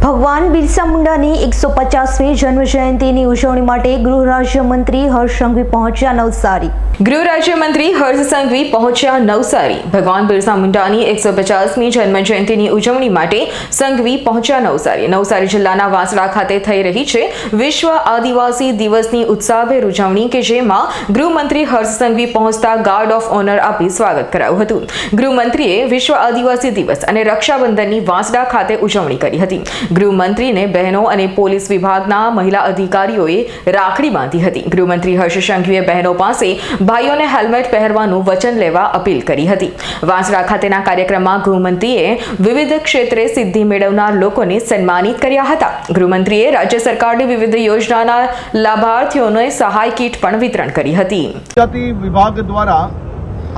ભગવાન બિરસા મુંડાની 150મી જન્મ જયંતિની ઉજવણી માટે ગૃહ રાજ્યમંત્રી હર્ષ સંઘવી પહોંચ્યા નવસારી. ગૃહ રાજ્યમંત્રી હર્ષ સંઘવી પહોંચ્યા નવસારી. ભગવાન બિરસા મુંડાની 150મી જન્મ જયંતિની ઉજવણી માટે સંઘવી પહોંચ્યા નવસારી. નવસારી જિલ્લાના વાંસદા ખાતે થઈ રહી છે વિશ્વ આદિવાસી દિવસની ઉત્સાહભેર ઉજવણી કે જેમાં ગૃહમંત્રી હર્ષ સંઘવી પહોંચતા ગાર્ડ ઓફ ઓનર આપી સ્વાગત કરાયું હતું. ગૃહમંત્રીએ વિશ્વ આદિવાસી દિવસ અને રક્ષાબંધનની વાંસદા ખાતે ઉજવણી કરી હતી. ગૃહમંત્રીને બહેનો અને પોલીસ વિભાગના મહિલા અધિકારીઓએ રાખડી બાંધી હતી. ગૃહમંત્રી હર્ષ સંઘવીએ બહેનો પાસે ભાઈઓને હેલ્મેટ પહેરવાનું વચન લેવા અપીલ કરી હતી. વાંસદા ખાતેના કાર્યક્રમમાં ગૃહમંત્રીએ વિવિધ ક્ષેત્રે સિદ્ધિ મેળવનાર લોકોને સન્માનિત કર્યા હતા. ગૃહમંત્રીએ રાજ્ય સરકારની વિવિધ યોજનાના લાભાર્થીઓને સહાય કીટ પણ વિતરણ કરી હતી. જાતિ વિભાગ દ્વારા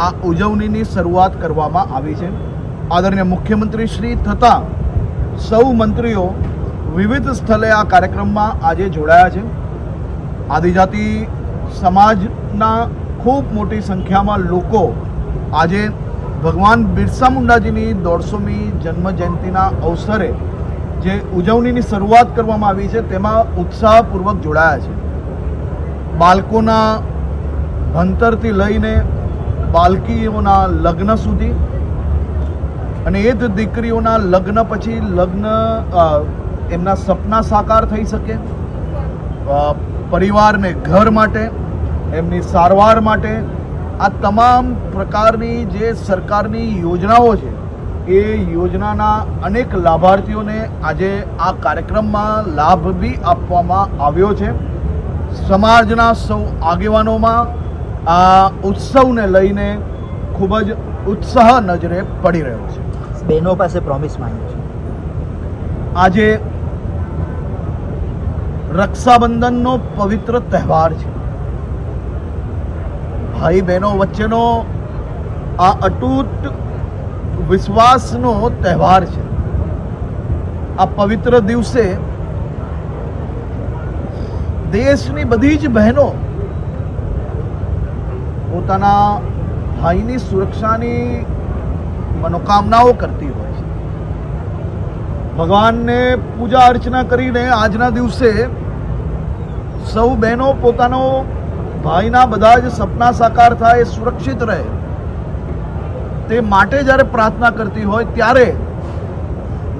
આ ઉજવણીની શરૂઆત કરવામાં આવી છે. આદરણીય મુખ્યમંત્રી શ્રી થતા સૌ મંત્રીઓ વિવિધ સ્થળે આ કાર્યક્રમમાં આજે જોડાયા છે. આદિજાતિ સમાજના ખૂબ મોટી સંખ્યામાં લોકો આજે ભગવાન બિરસા મુંડાજીની 150મી જન્મ જયંતિના અવસરે જે ઉજવણીની શરૂઆત કરવામાં આવી છે તેમાં ઉત્સાહપૂર્વક જોડાયા છે. બાળકોના ભણતરથી લઈને બાળકીઓના લગ્ન સુધી અને એ જ દીકરીઓના લગ્ન પછી એમના સપના સાકાર થઈ શકે, પરિવારને ઘર માટે, એમની સારવાર માટે આ તમામ પ્રકારની જે સરકારની યોજનાઓ છે એ યોજનાના અનેક લાભાર્થીઓને આજે આ કાર્યક્રમમાં લાભ બી આપવામાં આવ્યો છે. સમાજના સૌ આગેવાનોમાં આ ઉત્સવને લઈને ખૂબ જ ઉત્સાહ નજરે પડી રહ્યો છે. બહેનો પાસે પ્રોમિસ માંગ્યો છે. આજે રક્ષાબંધનનો પવિત્ર તહેવાર છે. ભાઈ બહેનો વચ્ચેનો આ અતૂટ વિશ્વાસનો તહેવાર છે. આ પવિત્ર દિવસે દેશની બધી જ બહેનો પોતાના ભાઈની સુરક્ષાની મનોકામનાઓ કરતી હોય છે. ભગવાનને પૂજા અર્ચના કરીને આજના દિવસે સૌ બહેનો પોતાનો ભાઈના બધા જ સપના સાકાર થાય, સુરક્ષિત રહે તે માટે જ્યારે પ્રાર્થના કરતી હોય ત્યારે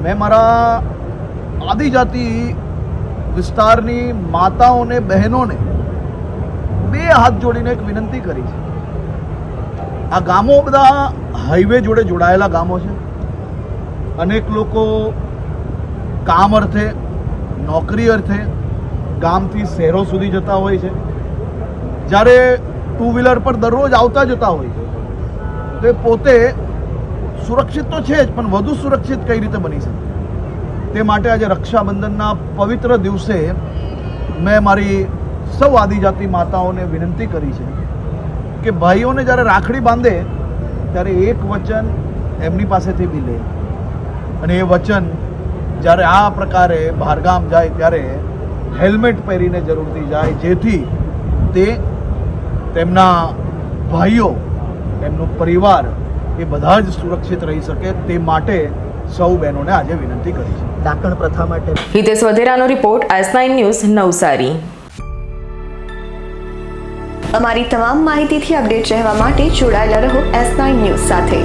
મેં મારા આદિજાતિ વિસ્તારની માતાઓને, બહેનોને બે હાથ જોડીને એક વિનંતી કરી છે. આ ગામો બધા હાઈવે જોડે જોડાયેલા ગામો છે. અનેક લોકો કામ અર્થે, નોકરી અર્થે ગામથી શહેરો સુધી જતા હોય છે. જ્યારે ટુ વ્હીલર પર દરરોજ આવતા જતા હોય છે તો એ પોતે સુરક્ષિત તો છે જ, પણ વધુ સુરક્ષિત કઈ રીતે બની શકે તે માટે આજે રક્ષાબંધનના પવિત્ર દિવસે મેં મારી સૌ આદિજાતિ માતાઓને વિનંતી કરી છે કે ભાઈઓને જ્યારે રાખડી બાંધે ત્યારે એક વચન એમની પાસેથી બી લે અને એ વચન જ્યારે આ પ્રકારે બહારગામ જાય ત્યારે હેલ્મેટ પહેરીને જરૂરથી જાય, જેથી તે તેમના ભાઈઓ, એમનું પરિવાર એ બધા જ સુરક્ષિત રહી શકે તે માટે સૌ બહેનોને આજે વિનંતી કરી છે. ડાકણ પ્રથા માટે હિતેશ વધેરાનો રિપોર્ટ, S9 ન્યૂઝ, નવસારી. અમારી તમામ માહિતીથી અપડેટ રહેવા માટે જોડાયેલા રહો S9 ન્યૂઝ સાથે.